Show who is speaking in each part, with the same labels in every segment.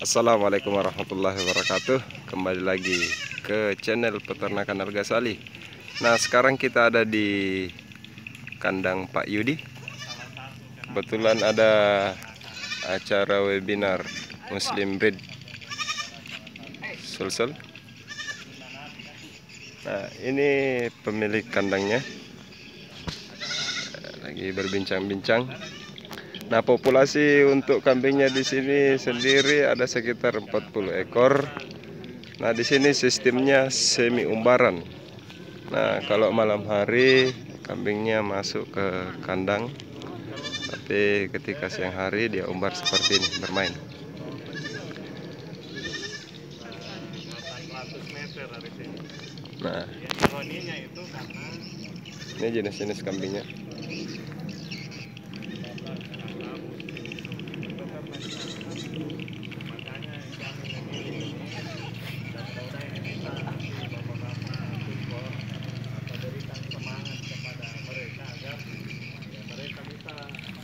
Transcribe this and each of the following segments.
Speaker 1: Assalamualaikum warahmatullahi wabarakatuh. Kembali lagi ke channel Peternakan Argasali. Nah, sekarang kita ada di kandang Pak Yudi. Kebetulan ada acara webinar Muslim Breed Sulsel. Nah, ini pemilik kandangnya lagi berbincang-bincang. Nah, populasi untuk kambingnya di sini sendiri ada sekitar 40 ekor. Nah, di sini sistemnya semi umbaran. Nah, kalau malam hari kambingnya masuk ke kandang, tapi ketika siang hari dia umbar seperti ini, bermain. Nah, ini jenis-jenis kambingnya.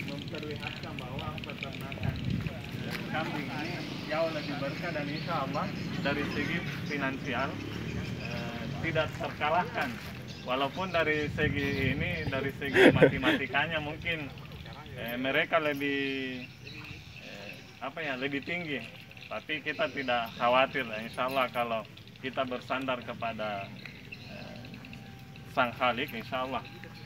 Speaker 2: Memperlihatkan bahwa peternakan kambing ini jauh lebih berkah dan insya Allah dari segi finansial tidak terkalahkan. Walaupun dari segi ini, dari segi matematikanya mungkin mereka lebih lebih tinggi. Tapi kita tidak khawatir. Insya Allah kalau kita bersandar kepada Sang Khalik, insya Allah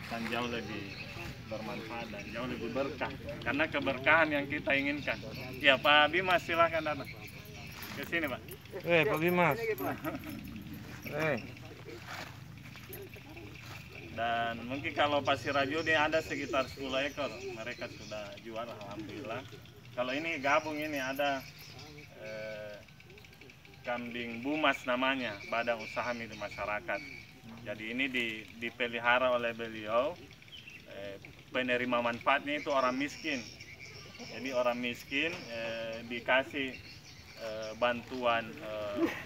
Speaker 2: akan jauh lebih bermanfaat dan jauh lebih berkah, karena keberkahan yang kita inginkan. Ya, Pak Bimas, silahkan datang ke sini, Pak.
Speaker 3: Pak Bimas.
Speaker 2: Dan mungkin kalau Pasir Rajo ini ada sekitar 10 ekor, mereka sudah jual, alhamdulillah. Kalau ini gabung, ini ada kambing Bumas namanya, Badan Usaha Milik Masyarakat. Jadi ini dipelihara oleh beliau. Penerima manfaatnya itu orang miskin. Jadi orang miskin dikasih bantuan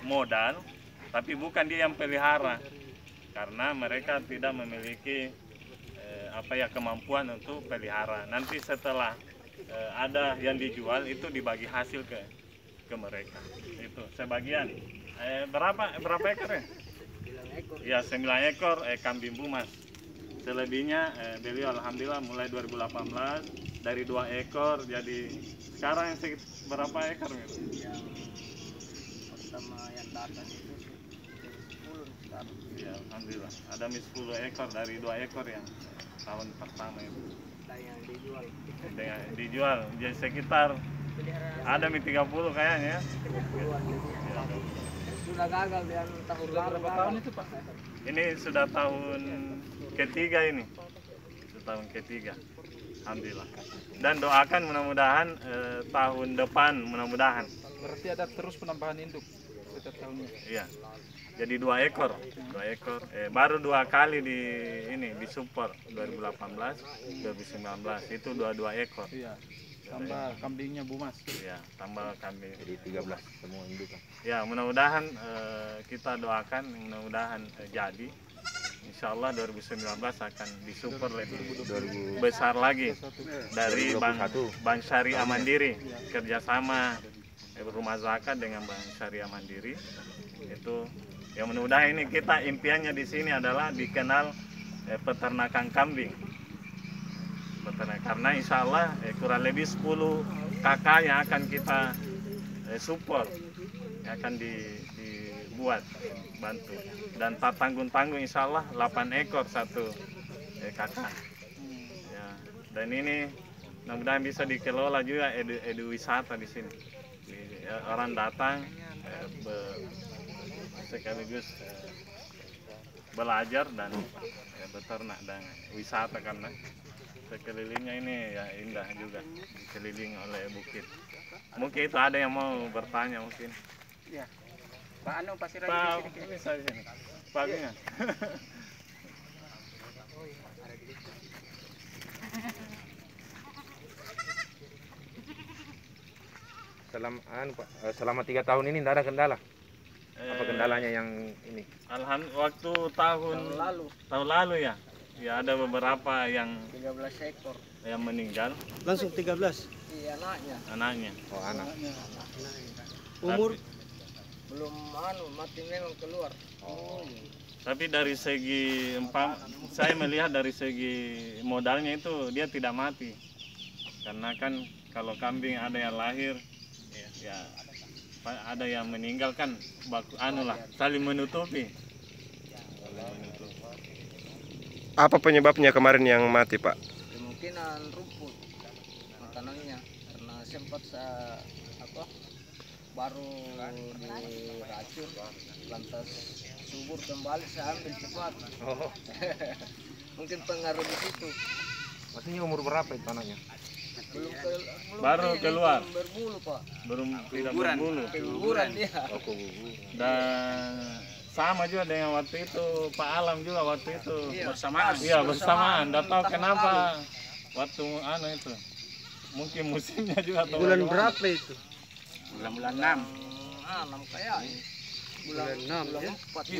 Speaker 2: modal, tapi bukan dia yang pelihara, karena mereka tidak memiliki kemampuan untuk pelihara. Nanti setelah ada yang dijual, itu dibagi hasil ke mereka. Itu sebagian. Berapa ekor ya? 9 ekor. Ya, 9 ekor kambing Bumas. Selebihnya beliau alhamdulillah mulai 2018 dari 2 ekor jadi sekarang berapa ekor gitu? Yang pertama yang datang itu 10 sekarang. Ya, alhamdulillah ada 10 ekor dari 2 ekor yang tahun pertama itu. Yang dijual. Dijual jadi sekitar ada 30 kayaknya. Sudah gagal dan tahun berapa tahun itu, Pak? Ini sudah tahun ketiga ini, tahun ketiga, alhamdulillah. Dan doakan mudah-mudahan tahun depan mudah-mudahan.
Speaker 3: Berarti ada terus penambahan induk setiap tahunnya.
Speaker 2: Iya. Jadi 2 ekor, baru 2 kali disupport 2018, 2019 itu 2 ekor. Iya.
Speaker 3: Tambah kambingnya Bumas.
Speaker 2: Iya, tambah kambing.
Speaker 3: Jadi 13 semua induk.
Speaker 2: Ya, mudah-mudahan kita doakan mudah-mudahan jadi. Insya Allah 2019 akan disupport lebih besar lagi dari Bank Syariah Mandiri, kerjasama rumah zakat dengan Bank Syariah Mandiri. Itu yang mudah-mudahan ini kita impiannya di sini adalah dikenal peternakan kambing. Karena insya Allah kurang lebih 10 kakak yang akan kita support, yang akan dibuat bantu, dan tak tanggung-tanggung insya Allah 8 ekor satu kakak ya. Dan ini mudah-mudahan bisa dikelola juga edu wisata di sini. Orang datang sekaligus belajar dan beternak dan wisata, karena sekelilingnya ini ya indah juga, dikelilingi oleh bukit. Mungkin itu ada yang mau bertanya mungkin. Ya. Pak Pasir Rajo di sini. Pak Bina.
Speaker 3: Selama 3 tahun ini tidak ada kendala. Apa kendalanya yang ini?
Speaker 2: Waktu tahun lalu ya. Ya, ada beberapa yang 13 ekor yang meninggal.
Speaker 4: Langsung 13?
Speaker 2: Iya, anaknya.
Speaker 3: Oh, anak.
Speaker 4: Umur belum mati memang keluar.
Speaker 2: Tapi dari segi saya melihat dari segi modalnya itu dia tidak mati. Karena kan kalau kambing ada yang lahir, ya ada yang meninggal kan, saling menutupi.
Speaker 1: Apa penyebabnya kemarin yang mati, Pak?
Speaker 4: Kemungkinan rumput makanannya karena sempat baru diracun, lantas subur kembali saya ambil cepat. Mungkin pengaruh di situ.
Speaker 3: Maksudnya umur berapa itu anaknya?
Speaker 2: Baru keluar.
Speaker 4: Berbulu, Pak.
Speaker 2: Belum tidak berbulu.
Speaker 4: Keguguran dia.
Speaker 2: Dan sama juga dengan waktu itu Pak Alam juga waktu itu
Speaker 4: Bersamaan.
Speaker 2: Iya bersamaan. Tidak tahu kenapa waktu itu. Mungkin musimnya juga.
Speaker 4: Bulan berapa itu?
Speaker 2: Bulan 6.
Speaker 4: 6 kayak. Bulan 6 ya.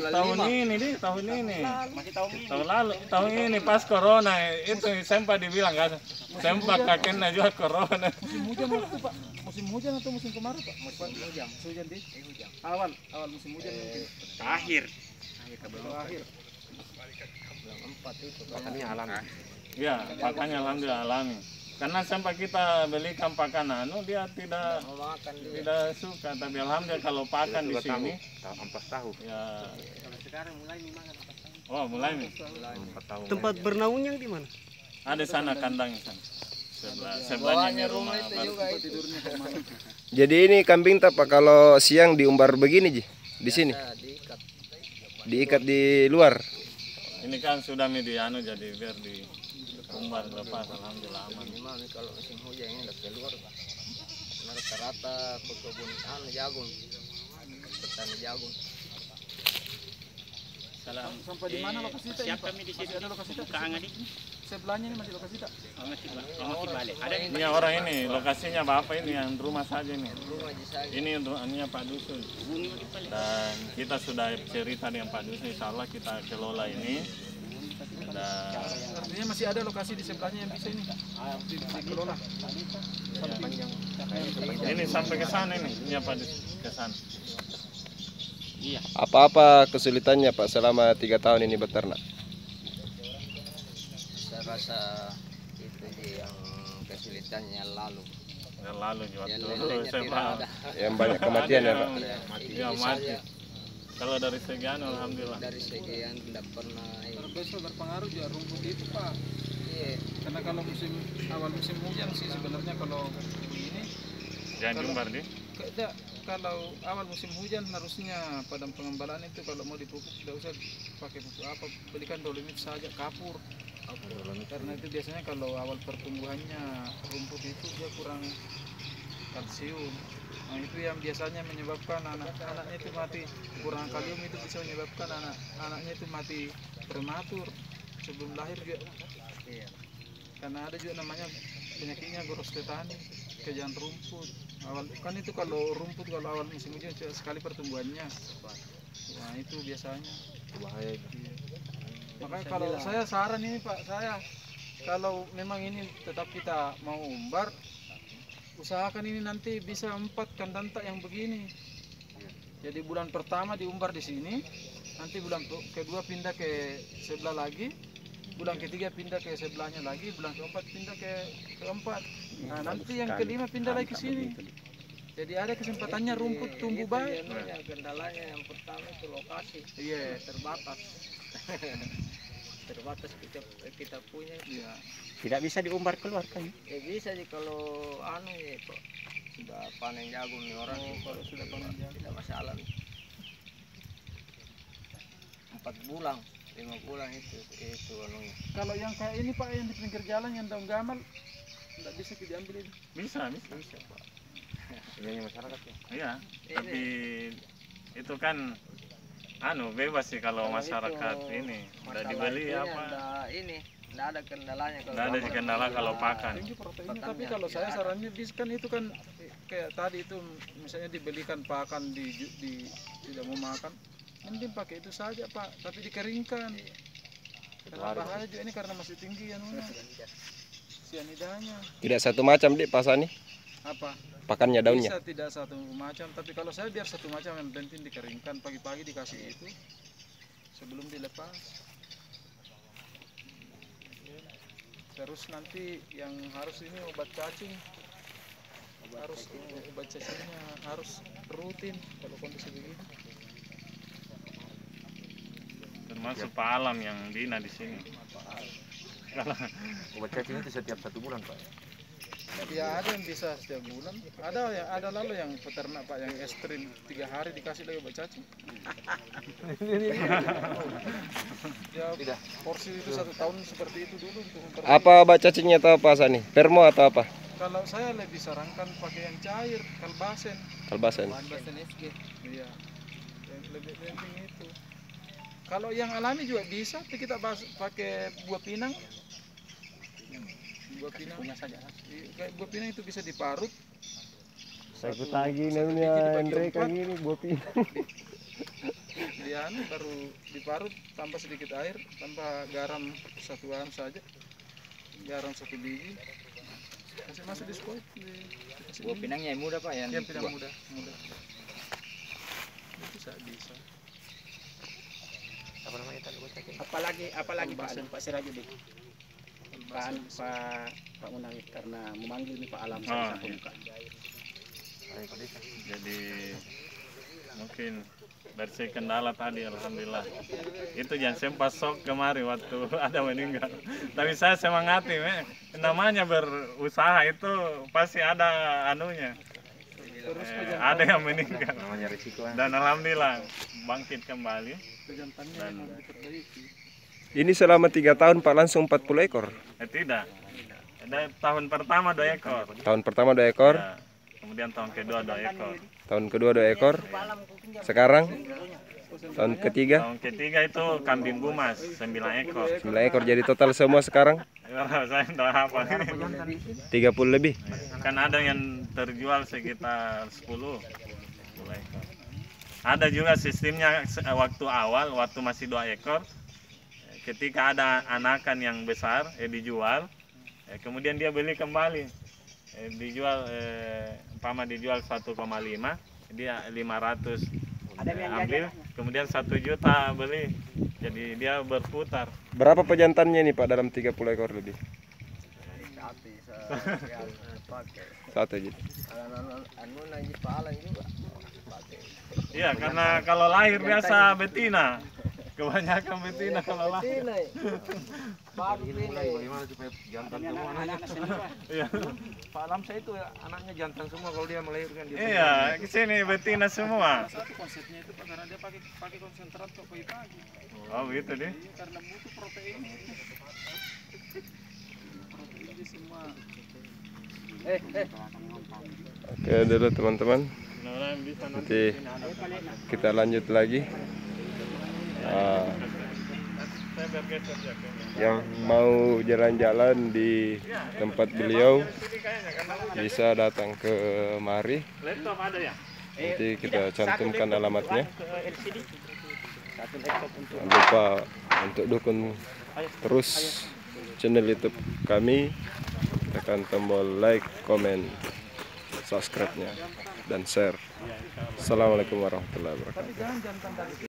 Speaker 2: Tahun ini. Masih tahun lalu. Tahun ini pas corona itu sempat dibilang kan. Sempat kakeknya juga corona.
Speaker 5: Musim hujan waktu Pak? Musim hujan atau musim kemarau Pak?
Speaker 4: Musim hujan.
Speaker 5: Hujan di? Awal musim hujan mungkin.
Speaker 4: Akhir.
Speaker 5: Akhir.
Speaker 4: Bulan 4 itu.
Speaker 3: Makannya alami.
Speaker 2: Iya, pakannya alhamdulillah alami. Karena sampai kita belikan pakan dia tidak suka, tapi alhamdulillah kalau pakan di sini
Speaker 3: ampas tahu.
Speaker 2: Ya.
Speaker 4: Sekarang mulai makan ampas tahu.
Speaker 2: Oh, mulai nih.
Speaker 3: 4 tahun.
Speaker 4: Tempat bernaungnya di mana?
Speaker 2: Ada sana kandangnya sana. Sebelahnya rumah
Speaker 4: itu juga itu.
Speaker 1: Jadi ini kambing tak Pak kalau siang diumbar begini Ji di sini. Diikat di luar.
Speaker 2: Ini kan sudah jadi biar di umbar lepas, alhamdulillah aman.
Speaker 4: Minimal nih kalau musim hujan ini udah keluar. Karena rata-rata pekebun jagung, petani jagung.
Speaker 5: Sampai di mana lokasi kita? Siap kami di sini. Ada lokasi kita? Sebelahnya ini masih lokasi tak?
Speaker 4: Masih balik. Ada
Speaker 2: Ini orang ini lokasinya Bapak ini yang rumah saja nih.
Speaker 4: rumah aja saja.
Speaker 2: Ini untuknya Pak Dusun. Dan kita sudah cerita dengan Pak Dusun, insya Allah kita kelola ini. Dan
Speaker 5: Artinya masih ada lokasi di sebelahnya yang bisa ini dikelola.
Speaker 2: ini sampai ke sana ini Pak Dusun ke sana.
Speaker 1: Apa-apa kesulitannya Pak selama 3 tahun ini beternak?
Speaker 4: Saya rasa itu yang kesulitannya lalu.
Speaker 2: Yang lalu
Speaker 4: Yang
Speaker 2: waktu
Speaker 4: lainnya
Speaker 2: saya
Speaker 4: tidak
Speaker 2: paham.
Speaker 4: ada.
Speaker 1: Yang banyak kematian ya Pak.
Speaker 2: Iya mati. Kalau dari segi alhamdulillah.
Speaker 4: Dari segi yang tidak pernah
Speaker 5: Besok berpengaruh juga rumput itu Pak.
Speaker 4: iya.
Speaker 5: Karena kalau awal musim hujan sih sebenarnya kalau begini.
Speaker 2: Jangan diumbar deh.
Speaker 5: Kalau awal musim hujan harusnya padang pengembalaan itu kalau mau dipupuk tidak usah pakai pupuk apa, belikan dolomit saja, kapur. Karena itu biasanya kalau awal pertumbuhannya rumput itu dia kurang kalsium. Nah itu yang biasanya menyebabkan anak-anaknya itu mati. Kurang kalium itu bisa menyebabkan anak-anaknya itu mati prematur sebelum lahir juga.
Speaker 4: Iya.
Speaker 5: Karena ada juga namanya penyakitnya boros tetani, kejang rumput. Awal kan itu kalau rumput kalau awal musim hujan sekali pertumbuhannya. Nah itu biasanya
Speaker 3: Bahaya.
Speaker 5: Makanya kalau saya saran ini Pak, kalau memang ini tetap kita mau umbar, usahakan ini nanti bisa 4 kandang tak yang begini. Jadi bulan pertama diumbar di sini, nanti bulan kedua pindah ke sebelah lagi, bulan ketiga pindah ke sebelahnya lagi, bulan keempat pindah ke keempat. Nah nanti yang kelima pindah lagi ke sini. Jadi ada kesempatannya rumput tumbuh baik.
Speaker 4: Kendalanya yang pertama itu lokasi.
Speaker 5: Iya.
Speaker 4: Terbatas. Terbatas kita punya.
Speaker 5: Iya.
Speaker 3: Tidak bisa diumbar keluar kan?
Speaker 4: Bisa sih kalau ya Pak. Sudah panen jagung nih orang.
Speaker 5: Kalau sudah panen jagung
Speaker 4: tidak masalah. 4 bulan, 5 bulan itu anunya.
Speaker 5: Kalau yang kayak ini Pak yang di pinggir jalan yang daun gamal tidak bisa diambil ini.
Speaker 2: Bisa.
Speaker 4: Bisa Pak.
Speaker 3: Ini masyarakat ya.
Speaker 2: Iya. Tapi itu kan bebas sih kalau masyarakat ini udah dibeli apa.
Speaker 4: Nggak ada kendalanya kalau
Speaker 2: Nggak ada kendala kalau pakan.
Speaker 5: Tinggi proteinnya, tapi kalau saya sarannya kan itu kan kayak tadi itu misalnya dibelikan pakan tidak mau makan, mending pakai itu saja Pak, tapi dikeringkan. Karena bahaya juga ini karena masih tinggi sianidanya.
Speaker 1: Tidak satu macam Dik pasani.
Speaker 5: Apa?
Speaker 1: pakannya daunnya?
Speaker 5: Bisa tidak satu macam, tapi kalau saya biar satu macam, yang penting dikeringkan pagi-pagi dikasih itu sebelum dilepas. Terus nanti yang harus ini obat cacing, harus obat cacingnya harus rutin kalau kondisi begini.
Speaker 2: Termasuk Pak Alam yang Dina di sini.
Speaker 3: Obat cacing itu setiap 1 bulan Pak.
Speaker 5: Ya ada yang bisa setiap bulan, ada lalu yang peternak Pak yang ekstrim 3 hari dikasih lagi obat cacing. Ya porsi itu 1 tahun seperti itu dulu untuk memperbaiki.
Speaker 1: Apa obat cacingnya atau apa Sani? Permo atau apa?
Speaker 5: Kalau saya lebih sarankan pakai yang cair, kalbasen.
Speaker 1: Kalbasen.
Speaker 5: Iya, yang lebih penting itu. Kalau yang alami juga bisa, tapi kita pakai buah pinang. Buah pinang saja. Kayak buah pinang itu bisa diparut.
Speaker 1: Saya lagi namanya Andre kayak gini buah pinang.
Speaker 5: Dia baru diparut, tambah sedikit air, tambah garam 1 saja. Garam 1 biji. Kasih masuk di spot.
Speaker 4: Buah pinangnya yang muda Pak, yang
Speaker 5: pinang muda. Itu bisa.
Speaker 3: Apa namanya tadi obat cacing?
Speaker 6: Apalagi Pak Sirajudin. Pak Munawir karena memanggil nih Pak Alam sama pemuka.
Speaker 2: Jadi mungkin dari kendala tadi alhamdulillah. Itu yang sempat sok kemarin waktu ada meninggal. Tapi saya semangati, namanya berusaha itu pasti ada anunya. Ada yang meninggal.
Speaker 3: Namanya risiko.
Speaker 2: Dan alhamdulillah bangkit kembali. Dan
Speaker 1: Ini selama 3 tahun Pak langsung 40 ekor.
Speaker 2: Tidak. Ada tahun pertama 2 ekor.
Speaker 1: Tahun pertama 2 ekor,
Speaker 2: Ya, kemudian tahun kedua 2 ekor.
Speaker 1: tahun kedua 2 ekor. Sekarang tahun ketiga
Speaker 2: Tahun ketiga itu kambing bumas 9 ekor.
Speaker 1: 9 ekor. Jadi total semua sekarang
Speaker 2: Saya tidak hafal.
Speaker 1: 30 lebih.
Speaker 2: Kan ada yang terjual sekitar 10 ekor. Ada juga sistemnya waktu awal, waktu masih 2 ekor, ketika ada anakan yang besar dijual, kemudian dia beli kembali, dijual umpama dijual 1,5, dia 500 ambil, kemudian 1 juta beli, jadi dia berputar.
Speaker 1: Berapa pejantannya nih Pak dalam 30 ekor lebih? Satu aja.
Speaker 4: anu lagi palang juga.
Speaker 2: Iya, karena kalau lahir biasa betina, kebanyakan betina kalau lahir.
Speaker 3: Bagaimana supaya jantan semua anaknya?
Speaker 2: Iya.
Speaker 3: Pak Alam saya itu anaknya jantan semua kalau dia melahirkan dia.
Speaker 2: Iya, ke sini betina semua.
Speaker 5: Satu konsepnya itu Pak, karena dia pakai konsentrat kok pagi-pagi.
Speaker 2: Oh, gitu deh.
Speaker 5: Iya, karena butuh protein itu. Protein semua.
Speaker 1: Oke dulu teman-teman,
Speaker 2: Mudah-mudahan bisa
Speaker 1: nanti kita lanjut lagi.
Speaker 2: Saya bergeser ya.
Speaker 1: Yang mau jalan-jalan di tempat beliau bisa datang ke mari.
Speaker 2: Laptop ada ya?
Speaker 1: Nanti kita cantumkan alamatnya.
Speaker 6: LCD. Satu laptop untuk
Speaker 1: Jangan lupa untuk dukung terus channel YouTube kami. Tekan tombol like, komen, subscribe-nya, dan share. Assalamualaikum warahmatullahi wabarakatuh.
Speaker 5: Tapi jangan jantan dari